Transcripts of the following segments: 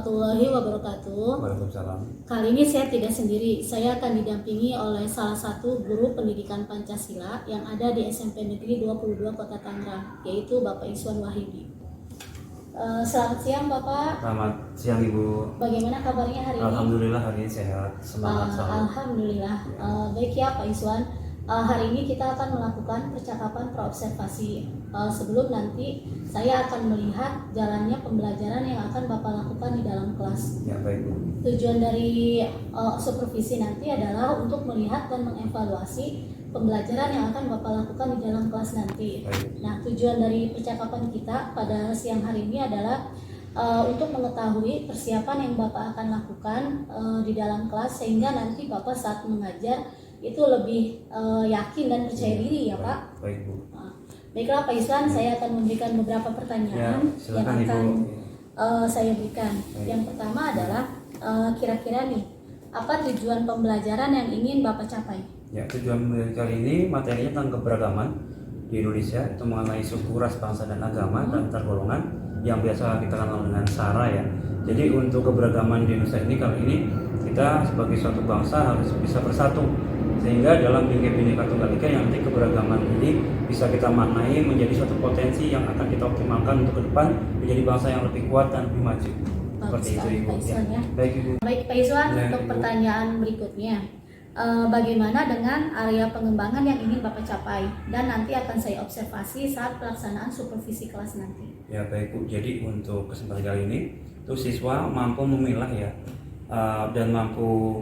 warahmatullahi wabarakatuh. Waalaikumsalam. Kali ini saya tidak sendiri, saya akan didampingi oleh salah satu guru pendidikan Pancasila yang ada di SMP Negeri 22 Kota Tangerang, yaitu Bapak Iswan Wahidi. Selamat siang Bapak. Selamat siang Ibu. Bagaimana kabarnya hari ini? Alhamdulillah hari ini sehat, semangat selalu. Alhamdulillah. Baik ya Pak Iswan. Hari ini kita akan melakukan percakapan praobservasi. Sebelum nanti saya akan melihat jalannya pembelajaran yang akan Bapak lakukan di dalam kelas. Ya baik Bu. Tujuan dari supervisi nanti adalah untuk melihat dan mengevaluasi pembelajaran yang akan Bapak lakukan di dalam kelas nanti. Baik. Nah, tujuan dari percakapan kita pada siang hari ini adalah untuk mengetahui persiapan yang Bapak akan lakukan di dalam kelas sehingga nanti Bapak saat mengajar itu lebih yakin dan percaya diri ya Pak. Baik Bu. Baiklah Pak Iswan, saya akan memberikan beberapa pertanyaan yang akan saya berikan. Yang pertama adalah kira-kira nih apa tujuan pembelajaran yang ingin Bapak capai? Ya, tujuan kali ini materinya tentang keberagaman di Indonesia, itu mengenai suku, ras, bangsa dan agama dan antar golongan yang biasa kita kenal dengan SARA ya. Jadi untuk keberagaman di Indonesia ini kali ini kita sebagai suatu bangsa harus bisa bersatu, sehingga dalam Bhinneka Tunggal Ika yang nanti keberagaman ini bisa kita maknai menjadi suatu potensi yang akan kita optimalkan untuk ke depan menjadi bangsa yang lebih kuat dan lebih maju. Seperti itu Ibu. Pak Iswan, ya. Baik Ibu. Baik Pak Iswan, Ya, untuk Ibu. pertanyaan berikutnya, bagaimana dengan area pengembangan yang ingin Bapak capai dan nanti akan saya observasi saat pelaksanaan supervisi kelas nanti. Ya baik Bu, jadi untuk kesempatan kali ini tuh siswa mampu memilah ya dan mampu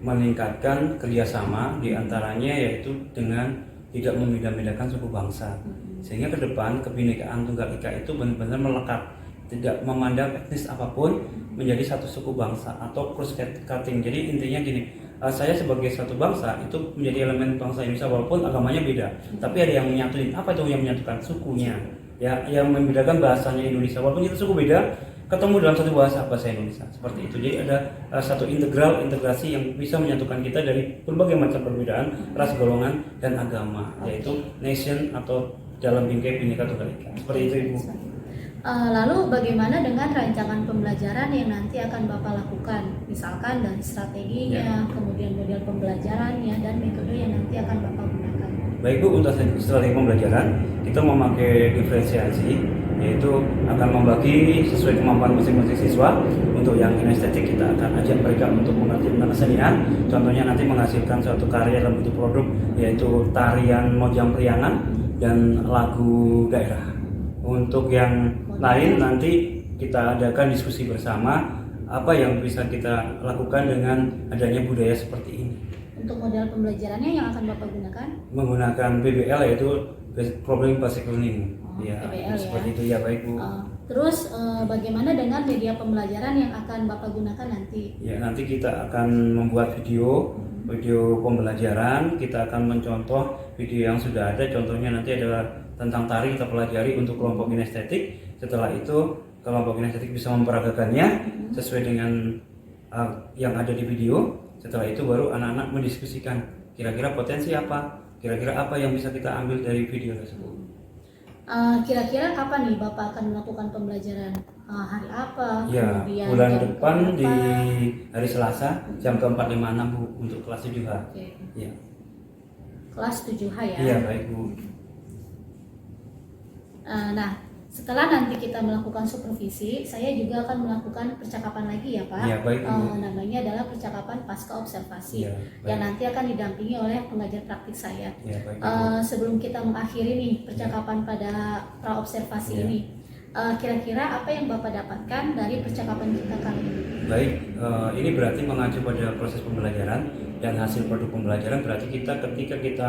meningkatkan kerjasama diantaranya yaitu dengan tidak membeda-bedakan suku bangsa, sehingga ke depan kebinekaan Tunggal Ika itu benar-benar melekat, tidak memandang etnis apapun menjadi satu suku bangsa atau cross cutting. Jadi intinya gini, saya sebagai satu bangsa itu menjadi elemen bangsa Indonesia walaupun agamanya beda, tapi ada yang menyatuin. Apa itu yang menyatukan? Sukunya, ya, yang membedakan bahasanya Indonesia walaupun itu suku beda, ketemu dalam satu bahasa Indonesia seperti itu. Jadi ada satu integrasi yang bisa menyatukan kita dari berbagai macam perbedaan ras, golongan dan agama, yaitu nation atau dalam bingkai Bhinneka Tunggal Ika. Seperti itu Ibu. Lalu bagaimana dengan rancangan pembelajaran yang nanti akan Bapak lakukan? Misalkan dari strateginya, kemudian model pembelajarannya dan metode yang nanti akan Bapak gunakan. Baik Bu, untuk strategi pembelajaran kita memakai diferensiasi, yaitu akan membagi sesuai kemampuan masing-masing siswa. Untuk yang kinestetik kita akan ajak mereka untuk mengerti tentang kesenian, contohnya nanti menghasilkan suatu karya dalam bentuk produk, yaitu tarian mojang priangan dan lagu daerah. Untuk yang lain nanti kita adakan diskusi bersama apa yang bisa kita lakukan dengan adanya budaya seperti ini. Untuk model pembelajarannya yang akan Bapak gunakan? Menggunakan PBL, yaitu Problem Basic Learning. Ya, PBL, seperti ya. itu ya baik Bu. Terus bagaimana dengan media pembelajaran yang akan Bapak gunakan nanti? Ya, nanti kita akan membuat video pembelajaran. Kita akan mencontoh video yang sudah ada. Contohnya nanti adalah tentang tari kita pelajari untuk kelompok kinestetik. Setelah itu kelompok kinestetik bisa memperagakannya sesuai dengan yang ada di video. Setelah itu baru anak-anak mendiskusikan kira-kira potensi apa, kira-kira apa yang bisa kita ambil dari video tersebut. Kira-kira kapan nih Bapak akan melakukan pembelajaran? Hari apa? Ya, Kemudian bulan jam depan berapa? di hari Selasa jam ke-4.56 Bu untuk kelas 7H. Oke. Ya. Kelas 7H ya. Iya baik Bu. Nah, setelah nanti kita melakukan supervisi, saya juga akan melakukan percakapan lagi ya Pak. Iya baik Bu. Namanya adalah percakapan pasca observasi Iya, yang baik. nanti akan didampingi oleh pengajar praktik saya. Iya baik Bu. Sebelum kita mengakhiri nih percakapan pada praobservasi Iya. ini, kira-kira apa yang Bapak dapatkan dari percakapan kita kali ini? Baik, ini berarti mengacu pada proses pembelajaran dan hasil produk pembelajaran. Berarti kita ketika kita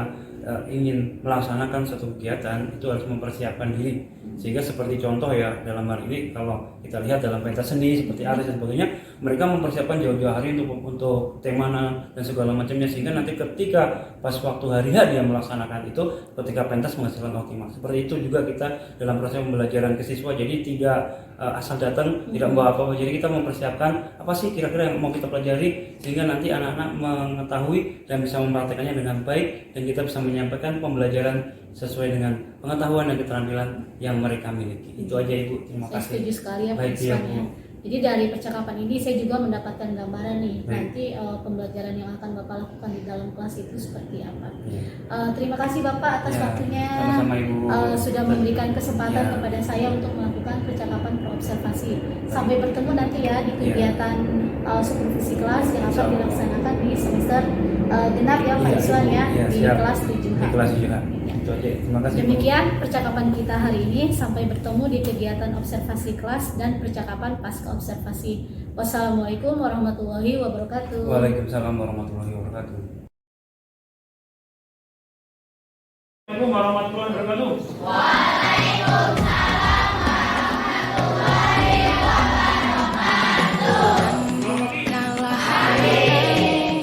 ingin melaksanakan suatu kegiatan itu harus mempersiapkan diri, sehingga seperti contoh ya dalam hal ini kalau kita lihat dalam pentas seni seperti alis dan sebagainya, mereka mempersiapkan jauh-jauh hari untuk tema dan segala macamnya, sehingga nanti ketika pas waktu hari dia melaksanakan itu, ketika pentas menghasilkan optimal. Seperti itu juga kita dalam proses pembelajaran ke siswa, jadi tidak asal datang tidak membawa apa-apa. Jadi kita mempersiapkan apa sih kira-kira yang mau kita pelajari, sehingga nanti anak-anak mengetahui dan bisa mempraktekannya dengan baik, dan kita bisa menyampaikan pembelajaran sesuai dengan pengetahuan dan keterampilan yang mereka miliki. Itu aja Ibu, terima Saya kasih. setuju sekali ya Pak Baik, iya, Iswan ya. Bu. Jadi dari percakapan ini saya juga mendapatkan gambaran nih Baik. nanti pembelajaran yang akan Bapak lakukan di dalam kelas itu seperti apa. Ya. Terima kasih Bapak atas Ya, waktunya. sama-sama, Ibu. Sudah memberikan kesempatan Ya. kepada saya untuk melakukan percakapan perobservasi. Sampai bertemu nanti ya di kegiatan supervisi kelas yang akan Insyaallah. dilaksanakan di semester genap ya Pak Iya, Iswan ya, iya, di siap. kelas 7H. Di kelas 7H. Ya. Itu aja. Terima kasih, Bu. Demikian percakapan kita hari ini. Sampai bertemu di kegiatan observasi kelas dan percakapan pasca observasi. Wassalamualaikum warahmatullahi wabarakatuh. Waalaikumsalam warahmatullahi wabarakatuh. Assalamualaikum warahmatullahi wabarakatuh. Selamat pagi.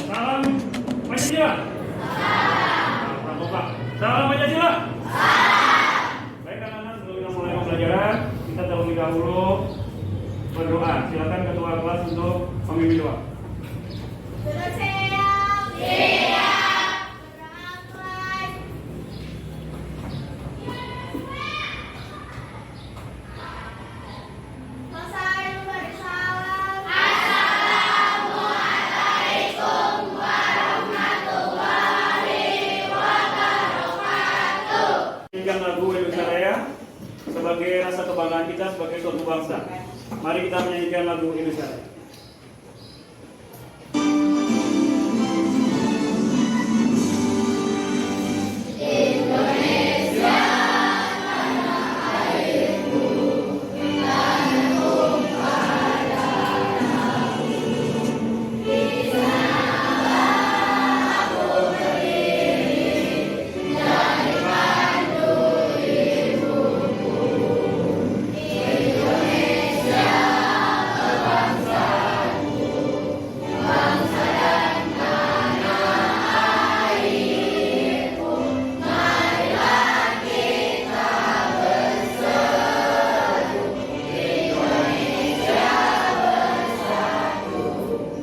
Salam Pancasila. Salam Bapak. Salam Pancasila. Baik anak-anak, sebelum kita mulai pembelajaran, kita terlebih dahulu berdoa. Silakan ketua kelas untuk memimpin doa. Nyanyikan lagu Indonesia Raya sebagai rasa kebanggaan kita sebagai suatu bangsa. Mari kita menyanyikan lagu Indonesia Raya.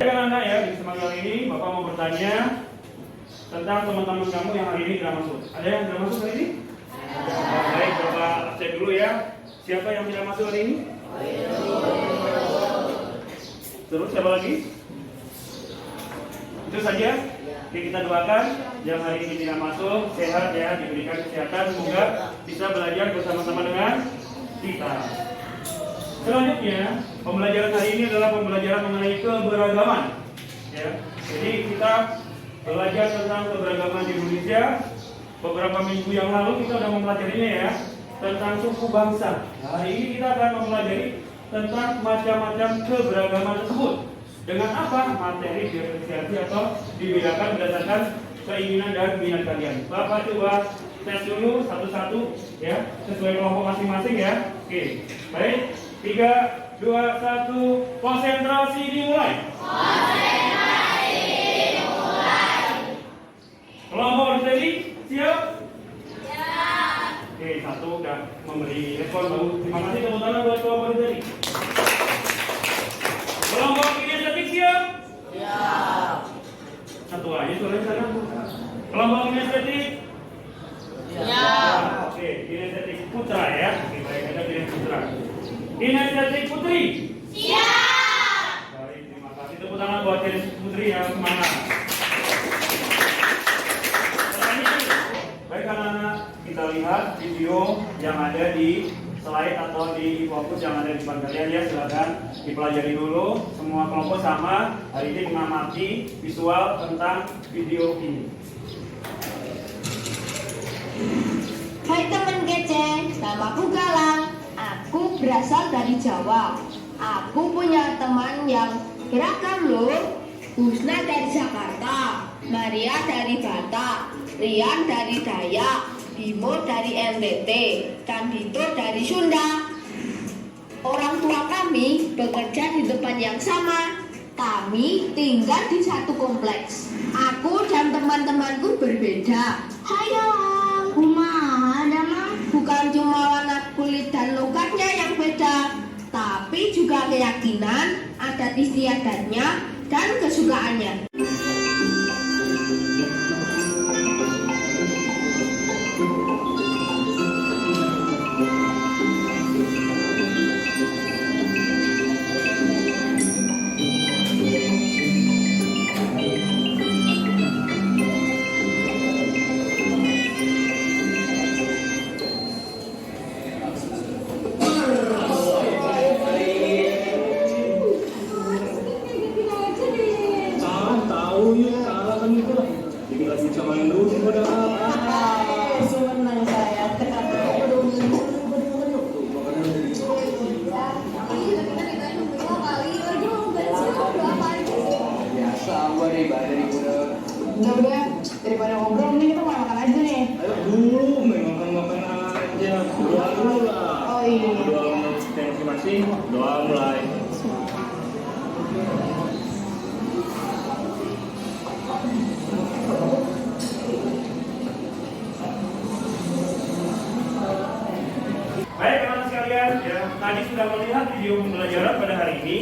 Anak-anak ya, di kesempatan kali ini Bapak mau bertanya tentang teman-teman kamu yang hari ini tidak masuk. Ada yang tidak masuk hari ini? Baik, Bapak absen dulu ya. Siapa yang tidak masuk hari ini? Terus siapa lagi? Itu saja. Oke, kita doakan yang hari ini tidak masuk sehat ya, diberikan kesehatan, semoga bisa belajar bersama-sama dengan kita. Selanjutnya, pembelajaran hari ini adalah pembelajaran mengenai keberagaman. Ya, jadi kita belajar tentang keberagaman di Indonesia. Beberapa minggu yang lalu kita sudah mempelajarinya ya, tentang suku bangsa. Nah, hari ini kita akan mempelajari tentang macam-macam keberagaman tersebut. Dengan apa? Materi diferensiasi atau dibedakan berdasarkan keinginan dan minat kalian. Bapak coba tes dulu satu-satu ya, sesuai kelompok masing-masing ya. Oke, baik. 3, 2, 1, konsentrasi dimulai. Kelompok ready? Siap? Oke, satu udah memberi respon bagus. Terima kasih, tepuk tangan buat kelompok ready. Kelompok kinestetik siap? Siap. Satu aja suaranya sana. Kelompok kinestetik? Siap. Oke, kinestetik putra ya. Oke, baik, ada kinestetik putra. Kinestetik putri? Siap. Baik, terima kasih. Tepuk tangan buat kinestetik putri yang semangat. Baik anak-anak, kita lihat video yang ada di slide atau di fokus yang ada di depan kalian ya. Silakan dipelajari dulu. Semua kelompok sama hari ini mengamati visual tentang video ini. Hai teman kece, namaku Galang. Aku berasal dari Jawa. Aku punya teman yang beragam loh. Husna dari Jakarta, Maria dari Batak, Rian dari Dayak, Bimo dari NTT, dan Dito dari Sunda. Orang tua kami bekerja di tempat yang sama. Kami tinggal di satu kompleks. Aku dan teman-temanku berbeda. Hayo, kumaha nama? Bukan cuma warna kulit dan logatnya yang beda, tapi juga keyakinan, adat istiadatnya, dan kesukaannya. Doa mulai. Baik teman-teman sekalian, ya, tadi sudah melihat video pembelajaran pada hari ini.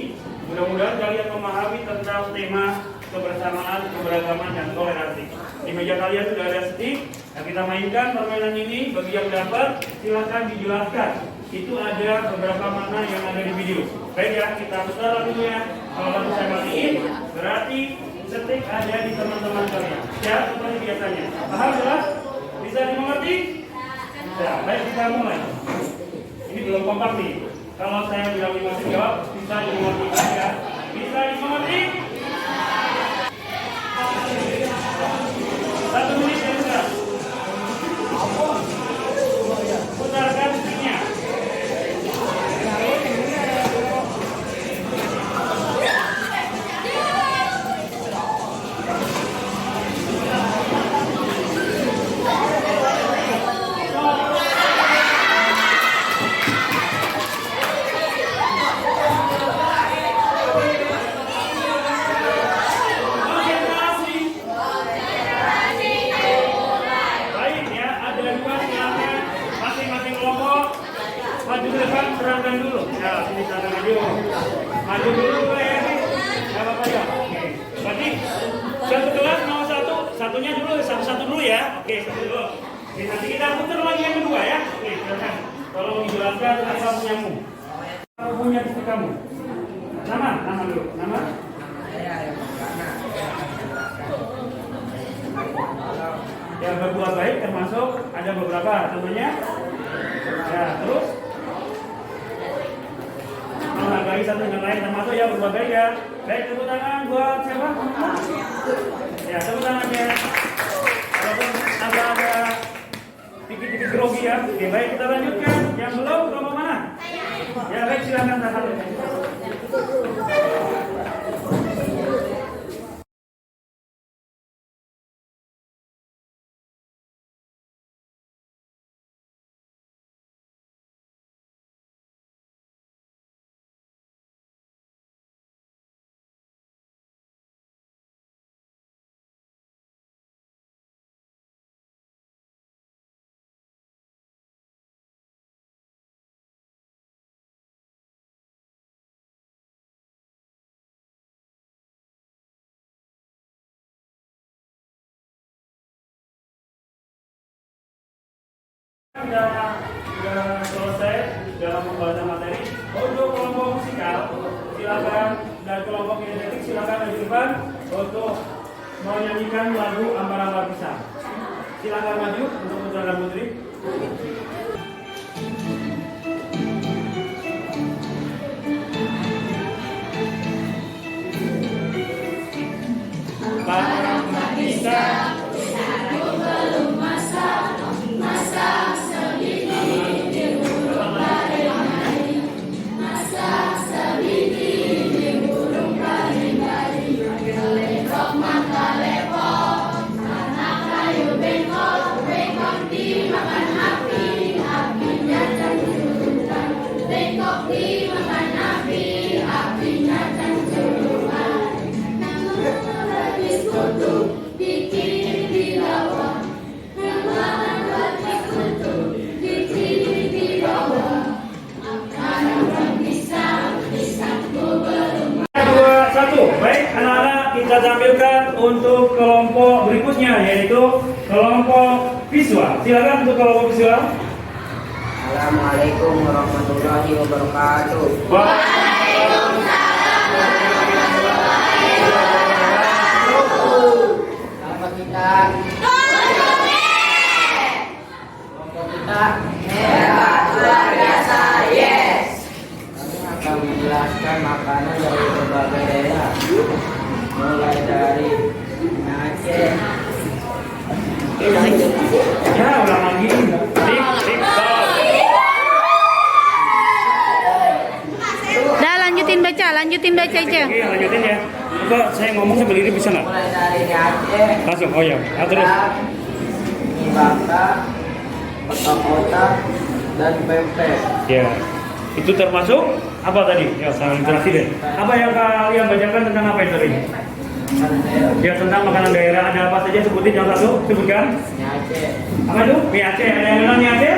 Mudah-mudahan kalian memahami tentang tema kebersamaan, keberagaman, dan toleransi. Di meja kalian sudah ada stick. Nah, kita mainkan permainan ini. Bagi yang dapat, silakan dijelaskan. Itu ada beberapa makna yang ada di video. Baik ya, kita putar lagunya. Kalau lagu saya matiin, berarti stick ada di teman-teman kalian. Ya, seperti biasanya. Paham jelas? Bisa dimengerti? Ya, baik kita mulai. Ini belum kompak nih. Kalau saya bilang masih jawab, bisa dimengerti ya? Bisa dimengerti? 1 menit ya sudah. Putarkan sticknya. Maju ke depan, serangkan dulu. Ya, sini serangkan maju. Maju dulu ya. Gak apa-apa ya. Oke. Berarti satu kelas mau satunya dulu, satu dulu ya. Oke, satu dulu. Oke, nanti kita putar lagi yang kedua ya. Oke, silakan. Tolong dijelaskan apa punyamu. Apa punya istri kamu? Nama dulu. Nama? Yang berbuat baik termasuk ada beberapa, contohnya. Ya, terus menghargai satu dengan lain termasuk ya berbuat baik ya. Baik, tepuk tangan buat siapa? Ya, tepuk tangannya. Walaupun ada dikit-dikit grogi ya. Oke, baik kita lanjutkan. Yang belum kelompok mana? Ya, baik silakan tahan. Sudah selesai dalam pembahasan materi. Untuk kelompok musikal silakan, dan kelompok kinetik silakan maju depan untuk menyanyikan lagu Ampara Pisang. Silakan maju untuk putra dan putri. Ampara Pisang. Baik anak-anak, kita tampilkan untuk kelompok berikutnya yaitu kelompok visual. Silakan untuk kelompok visual. Assalamualaikum warahmatullahi wabarakatuh. Nama kita kelompok kita hebat luar biasa. Yes. Kami akan menjelaskan makanan dari berbagai daerah, mulai dari Aceh. Ya, ulang lagi. Tik. Dah lanjutin baca aja. Oke, lanjutin ya. Coba saya ngomong sambil ini bisa nggak? Mulai dari Aceh. Langsung. Oh ya. Terus. Mie bakar, otak-otak, dan pempek. Ya. Itu termasuk apa tadi? Ya, sama interaksi deh. Apa yang kalian bacakan tentang apa itu tadi? Ya, tentang makanan daerah. Ada apa saja? Sebutin yang satu. Sebutkan. Mie Aceh. Apa itu? Mie Aceh. Ada yang kenal mie Aceh?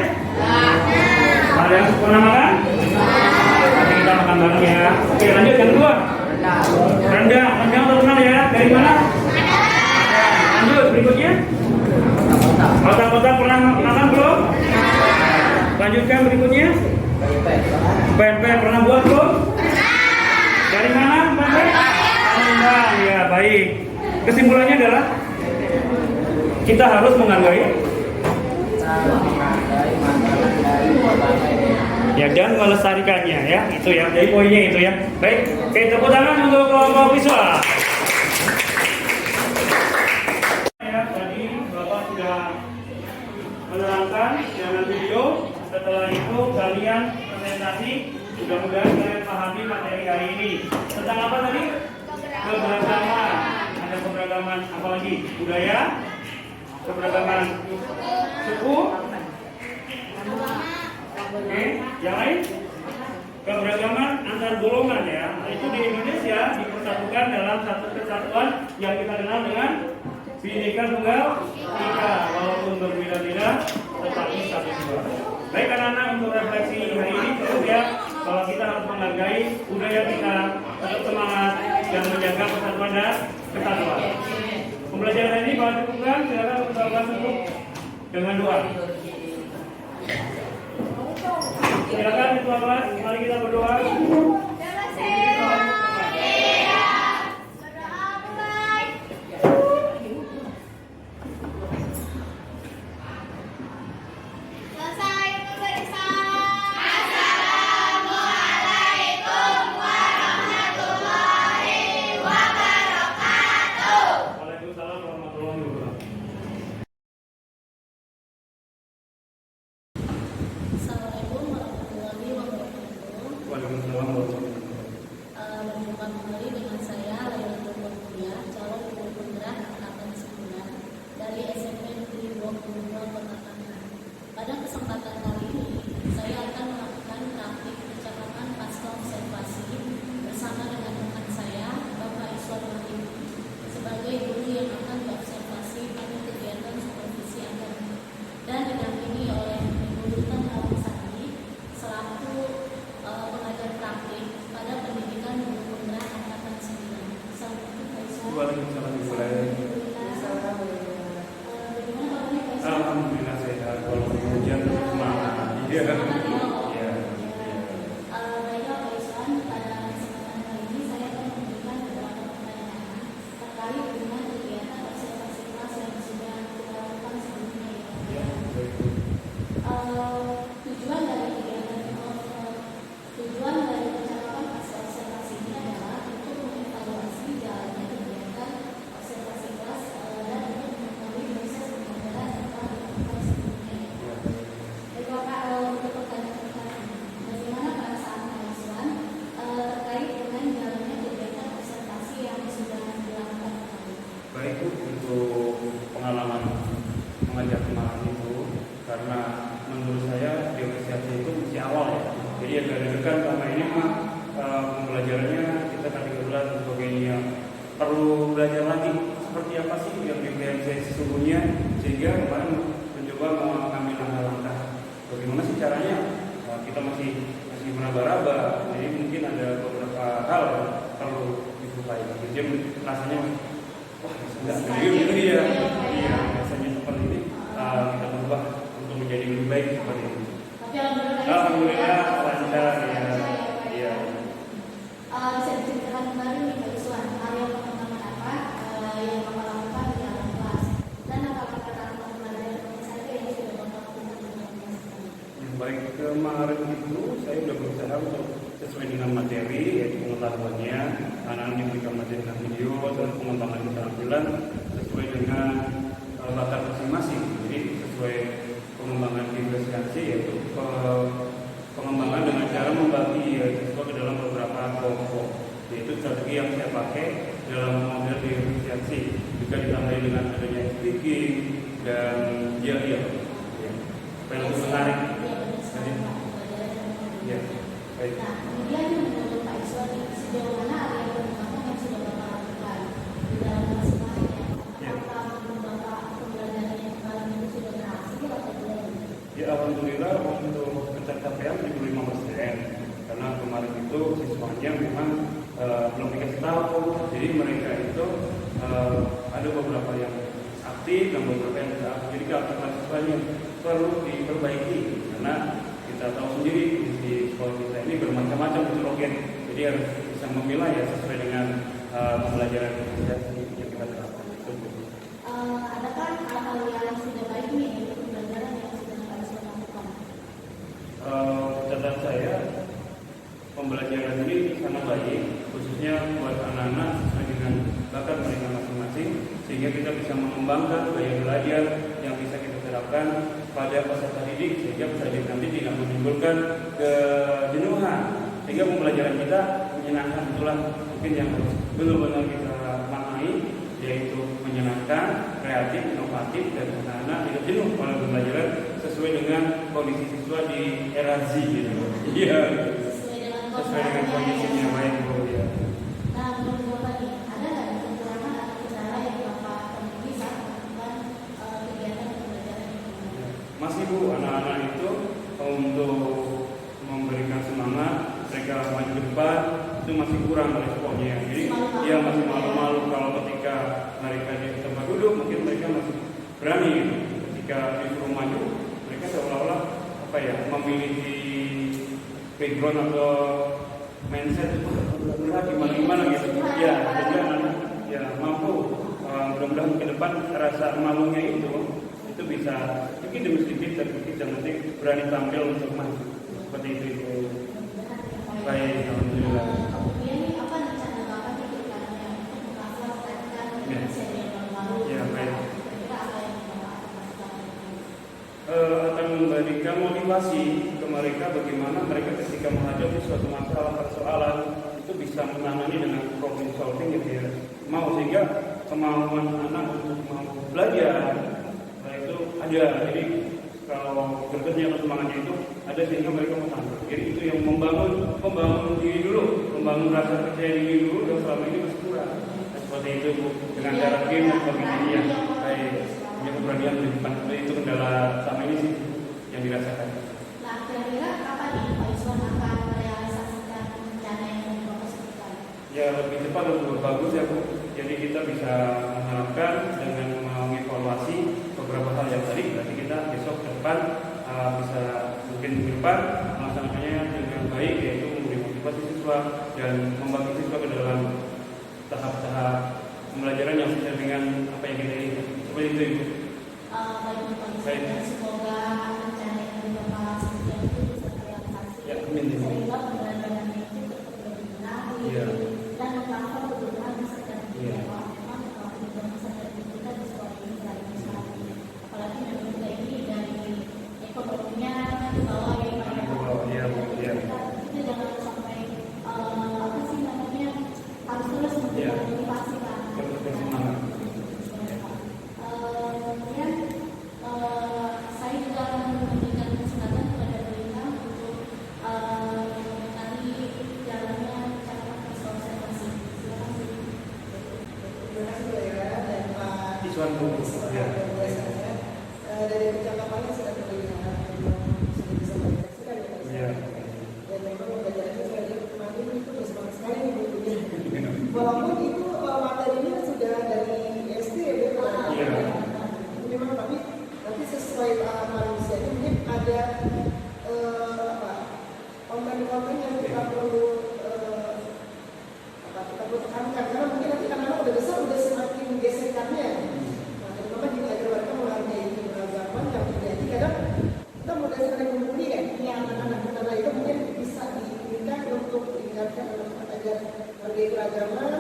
Ada yang pernah makan? Nanti kita makan bareng ya. Oke, lanjut yang kedua. Rendang. Rendang terkenal ya. Dari mana? Lanjut berikutnya. Otak-otak pernah makan belum? Lanjutkan berikutnya. Pempek pernah buat belum? Dari mana pempek? Palembang. Ya, baik. Kesimpulannya adalah kita harus menghargai ya dan melestarikannya ya. Itu ya. Jadi poinnya itu ya. Baik. Oke, tepuk tangan untuk kelompok visual. Ya, tadi Bapak sudah menerangkan dengan video. Setelah itu kalian presentasi. Mudah-mudahan kalian pahami materi hari ini. Tentang apa tadi? Keberagaman. Ada keberagaman apa lagi? Budaya, keberagaman suku. Oke, yang lain? Keberagaman antar golongan ya. Nah, itu di Indonesia dipersatukan dalam satu kesatuan yang kita kenal dengan Bhinneka Tunggal Ika. Walaupun berbeda-beda, tetapi satu jiwa. Baik anak-anak, untuk refleksi hari ini cukup ya. Kalau kita harus menghargai budaya kita, tetap semangat dan menjaga persatuan dan kesatuan. Pembelajaran ini kalau cukupkan, silakan untuk sahabat cukup dengan doa. Silakan ketua kelas, mari kita berdoa. Waalaikumsalam warahmatullahi wabarakatuh. Assalamualaikum warahmatullahi wabarakatuh. Waalaikumsalam warahmatullahi wabarakatuh. Berjumpa kembali dengan saya Lailatul Qadriyah, calon guru penggerak angkatan 9 dari SMP Negeri 22 Kota Tangerang. Pada kesempatan kali ini, saya akan melakukan praktik percakapan pasca observasi bersama dengan rekan saya, Bapak Iswan Wahid, sebagai guru yang akan berobservasi pada kegiatan supervisi akademik dan didampingi oleh Ibu Rutan Awasari selaku pengajar praktik pada pendidikan guru penggerak angkatan 9. Assalamualaikum Pak Iswan. Waalaikumsalam warahmatullahi wabarakatuh. Bagaimana kabarnya Pak Iswan? Alhamdulillah sehat, walaupun hujan tetap semangat. Iya kan? Iya. Baiklah Pak Iswan, pada kesempatan kali ini saya akan memberikan beberapa pertanyaan terkait dengan kegiatan observasi kelas yang sudah kita lakukan sebelumnya ya. Tujuan dari percakapan pasca observasi ini adalah untuk mengevaluasi jalannya kegiatan observasi kelas dan untuk mengetahui proses pembelajaran yang telah dilakukan sebelumnya. Baiklah Pak, untuk pertanyaan pertama, bagaimana perasaan Pak Iswan terkait dengan jalannya kegiatan observasi yang sudah dilakukan kemarin? Baik Bu, untuk pengalaman mengajar kemarin itu, karena menurut saya di organisasi itu masih awal ya. Jadi agak deg-degan karena ini mah pembelajarannya kita kategorikan sebagainya perlu belajar lagi seperti apa sih yang dipelajari sesungguhnya, sehingga kemarin mencoba mengambil langkah-langkah bagaimana sih caranya. Kita masih meraba-raba, jadi mungkin ada beberapa hal yang perlu diperbaiki. Jadi rasanya wah enggak gitu ya. Iya, rasanya seperti ini kita berubah untuk menjadi lebih baik seperti ini. Tapi alhamdulillah Lancar ya. Iya. Bisa diceritakan kembali nih Pak Iswan, hal yang pertama apa yang Bapak lakukan di dalam kelas dan apakah kata-kata pembelajaran apa saja yang sudah Bapak lakukan di dalam kelas? Baik, kemarin itu saya sudah berusaha untuk sesuai dengan materi, yaitu pengetahuannya, anak-anak diberikan materi dan video dan pengembangan keterampilan sesuai dengan bakat masing-masing. Jadi sesuai pengembangan diferensiasi, yaitu pengembangan dengan cara membagi siswa ke dalam beberapa kelompok. Yaitu strategi yang saya pakai dalam model diferensiasi, juga ditambah dengan adanya speaking dan supaya lebih menarik. Ya. alhamdulillah untuk pencapaian 75%, karena kemarin itu siswanya memang belum dikasih tahu, jadi mereka itu ada beberapa yang aktif dan beberapa yang tidak aktif. Jadi keaktifan siswanya perlu diperbaiki, karena kita tahu sendiri di sekolah kita ini bermacam-macam heterogen, jadi harus bisa memilah ya sesuai dengan pembelajaran yang kita terapkan. Adakah hal-hal yang sudah baik nih untuk pembelajaran yang sudah Pak Iswan lakukan? Catatan saya, pembelajaran ini sangat baik, khususnya buat anak-anak sesuai dengan bakat mereka masing-masing, sehingga kita bisa mengembangkan gaya belajar yang bisa kita terapkan pada peserta didik, sehingga peserta didik nanti tidak menimbulkan kejenuhan, sehingga pembelajaran kita menyenangkan. Itulah mungkin yang harus benar-benar kita maknai, yaitu menyenangkan, kreatif, inovatif, dan anak-anak tidak jenuh oleh pembelajaran sesuai dengan kondisi siswa di era Z gitu. Iya. Sesuai dengan kondisinya baik Bu ya. Nah, menurut Bapak nih, ada nggak kekurangan atau kendala yang Bapak temui saat melakukan kegiatan pembelajaran ini? Masih Bu, anak-anak itu untuk memberikan semangat mereka maju depan itu masih kurang responnya. Jadi dia masih malu-malu kalau ketika mereka di tempat duduk, mungkin mereka masih berani gitu. Ketika disuruh maju, mereka seolah-olah apa ya, memiliki background atau mindset itu gimana gitu. Ya, jadi anak ya mampu mudah-mudahan ke depan rasa malunya itu bisa sedikit demi sedikit terkikis dan nanti berani tampil untuk maju seperti itu. Baik, alhamdulillah. Kemudian ini apa rencana Bapak di depannya untuk mengkapasitaskan senior baru? Ya, baik. Kira-kira apa yang Bapak akan lakukan? Akan memberikan motivasi ke mereka bagaimana mereka ketika menghadapi suatu masalah persoalan itu bisa menangani dengan problem solving gitu ya. Mau sehingga kemauan anak untuk mau belajar itu ada. Jadi kalau berkesnya atau semangatnya itu ada sehingga mereka mau tampil. Jadi itu yang membangun diri dulu, membangun rasa percaya diri dulu yang selama ini masih kurang. Nah, seperti itu Bu, dengan cara game dan sebagainya. Baik, punya keberanian di depan itu kendala sama ini sih yang dirasakan. Nah, kira-kira kapan nih Pak Iswan akan merealisasikan rencana yang Bapak sebutkan? Ya lebih cepat lebih bagus ya Bu. Jadi kita bisa mengharapkan dengan mengevaluasi beberapa hal yang tadi. Nanti kita besok ke depan bisa mungkin ke depan melaksanakannya dengan baik, yaitu memberi motivasi siswa dan membagi siswa ke dalam tahap-tahap pembelajaran yang sesuai dengan apa yang kita ingin. Seperti itu Ibu. Baik, Pak Iswan, semoga rencana yang Bapak sebutkan itu bisa terrealisasi. Ya, amin. Sehingga pembelajaran itu tetap lebih menarik Iya. dan mengcover kebutuhan peserta didik. Iya. Memang kebutuhan peserta didik kita di sekolah ini sangat besar. Apalagi memang juga ini dari ekonominya di bawah ya Pak. Iya, Bu. Iya. Kita jangan sampai apa sih namanya harus terus memberikan motivasi Pak. Terus bersemangat. Kemudian saya juga akan memberikan kesempatan kepada Belinda untuk mengenali jalannya cara sosialisasi. Silakan. Terima kasih Bu Era dan Pak Iswan Bu. Ya. Dari percakapannya sudah terlihat memang sudah bisa mendeteksikan ya Pak. Iya. Dan memang pembelajarannya tadi kemarin itu bersemangat sekali nih Bu. Walaupun itu materinya sudah dari SD ya Bu. Iya. Memang tapi sesuai manusianya mungkin ada konten-konten yang kita perlu kita perlu tekankan, karena mungkin nanti anak-anak udah besar udah semakin gesekannya. Nah, terutama di agar mereka menghargai keberagaman yang terjadi. Kadang kita mudah sekali mengumpuli kan, anak-anak karena itu mungkin bisa diinginkan untuk diingatkan anak-anak agar menghargai keragaman,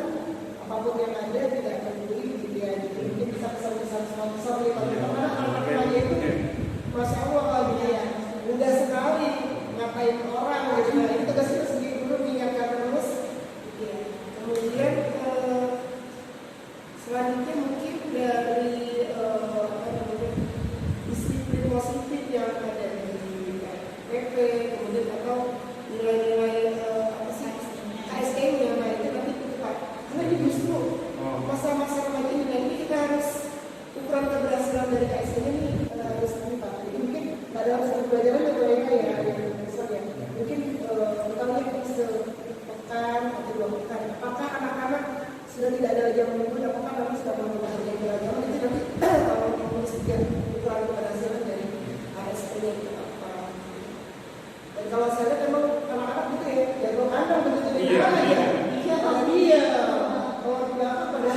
apapun yang ada tidak peduli gitu ya. Jadi mungkin bisa pesan-pesan sponsor nih karena anak-anak remaja itu Masya Allah gitu ya, mudah sekali ngatain orang gitu. Nah, ini tugas kita sendiri dulu mengingatkan terus gitu ya. Kemudian selanjutnya mungkin dari disiplin positif yang ada di PP, kemudian atau nilai-nilai KSM yang lain itu nanti tepat. Karena ini justru masa-masa remaja ini, ini kita harus ukuran keberhasilan dari KSM ini harus lebih Pak. Jadi mungkin pada harus sudah menghargai keragaman itu nanti kalau menulis juga ukuran keberhasilan dari ASN-nya itu apa. Dan kalau saya lihat memang anak-anak gitu ya, jago kandang begitu di Iya, mana iya. ya? Iya, iya. Kalau di belakang pada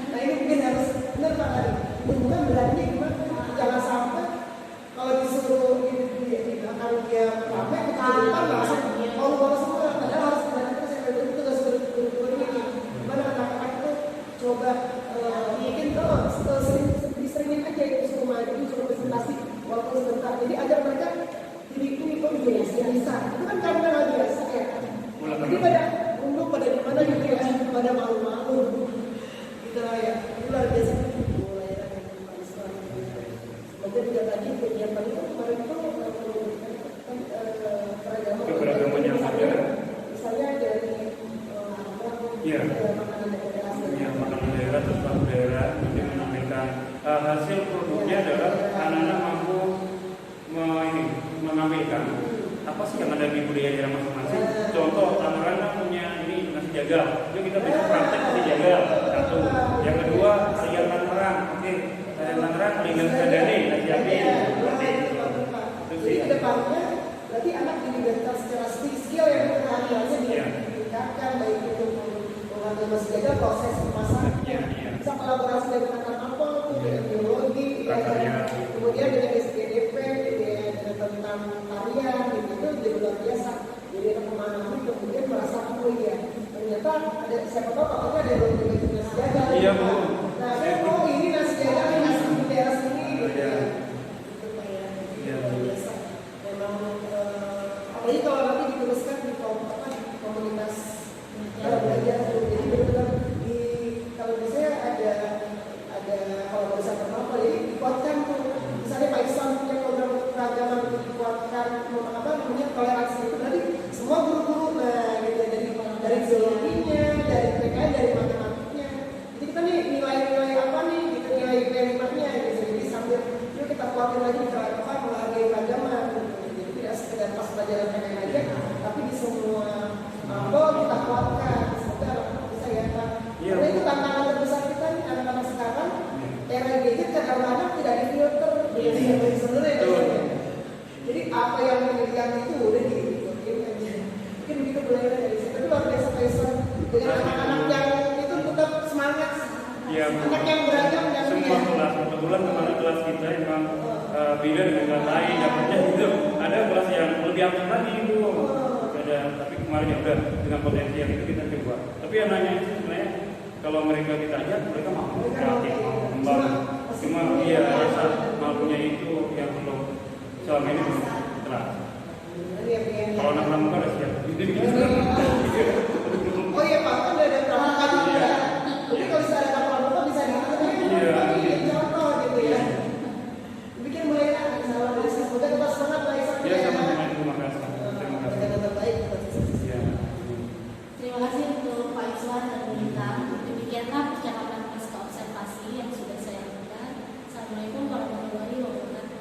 nah ini mungkin harus benar Pak Ari. Bukan berarti gimana? Jangan sampai kalau disuruh di belakang dia ramai, kita di depan langsung bawa semua. Padahal harus berarti saya bilang itu harus guru-guru ini. Gimana anak-anak itu coba mungkin diseringin aja itu suruh maju, suruh presentasi walaupun sebentar. Jadi agar mereka ini kok bisa. Itu kan karena nggak biasa ya. Jadi pada untuk pada di mana gitu ya, pada malu-malu. Gitu lah ya. Itu luar biasa. Mulai dari Islam. Semoga juga tadi kegiatan itu kemarin itu Keberagaman yang ada. Misalnya dari Iya. makanan daerah. Ya, makanan daerah, terus lagu daerah, nanti menampilkan hasil produknya adalah anak-anak mampu menampilkan apa sih yang ada di budaya daerah masing-masing. Contoh, Tangerang punya ini nasi jagal, itu kita bisa praktek nasi jagal. Satu. Yang kedua, tarian Tangerang, oke, tarian Tangerang, tarian Sadane, nasi api. Jadi ke depannya berarti anak dididik secara skill yang keterampilannya ditingkatkan baik itu mengambil masih jaga proses pemasakan, bisa kolaborasi dengan apa itu biologi, kemudian dengan SPDP, dengan tentang tarian itu jadi luar biasa. Jadi anak memahami kemudian merasa ya ternyata ada siapa tahu kalau ada yang belum nasi jaga. Iya Bu. Nah, oh ini nasi jaga ini nasi di daerah sini gitu ya. Apalagi kalau nanti diteruskan di komunitas belajar, jadi benar-benar di kalau misalnya ada kalau bersama apa jadi dikuatkan tuh misalnya Pak Iksan punya program keragaman untuk dikuatkan apa namanya toleransi itu berarti semua guru-guru gitu dari biologinya, dari PKN, dari matematikanya. Jadi kita nih nilai-nilai apa nih gitu nilai P5-nya gitu. Jadi sambil yuk kita kuatin lagi apa menghargai keragaman. Jadi tidak sekedar pas pelajaran PKN aja, tapi di semua kita kuatkan. Semoga anak-anak bisa ya Pak. Karena itu tantangan terbesar kita nih anak-anak sekarang. Era gadget kadang-kadang tidak difilter dengan sebenarnya. Jadi apa yang menjadikan itu udah diikutin aja. Mungkin begitu belajar dari situ. Tapi luar biasa Faisal dengan anak-anak yang itu tetap semangat. Iya, anak yang beragam dan semua kelas. Kebetulan kemarin kelas kita memang beda dengan kelas lain. Dapatnya gitu. Ada kelas yang lebih aktif lagi itu. Ada, tapi kemarin ya udah dengan potensi yang itu kita coba. Tapi yang nanya itu sebenarnya kalau mereka ditanya mereka mau kreatif, mau kembang. Cuma dia rasa mampunya itu yang belum selama ini belum terang. Kalau anak pramuka udah siap. Oh iya Pak, kan udah ada pramuka juga. Jadi kalau bisa ada pramuka bisa diikuti contoh gitu ya. Bikin mulai salah dari semoga tetap semangat Pak Iksan. Ya sama-sama, terima kasih. Terima kasih. Tetap baik. Ya. Terima kasih untuk Pak Iswan dan Bu Lita. Demikianlah percakapan pasca observasi yang sudah saya lakukan. Assalamualaikum warahmatullahi wabarakatuh.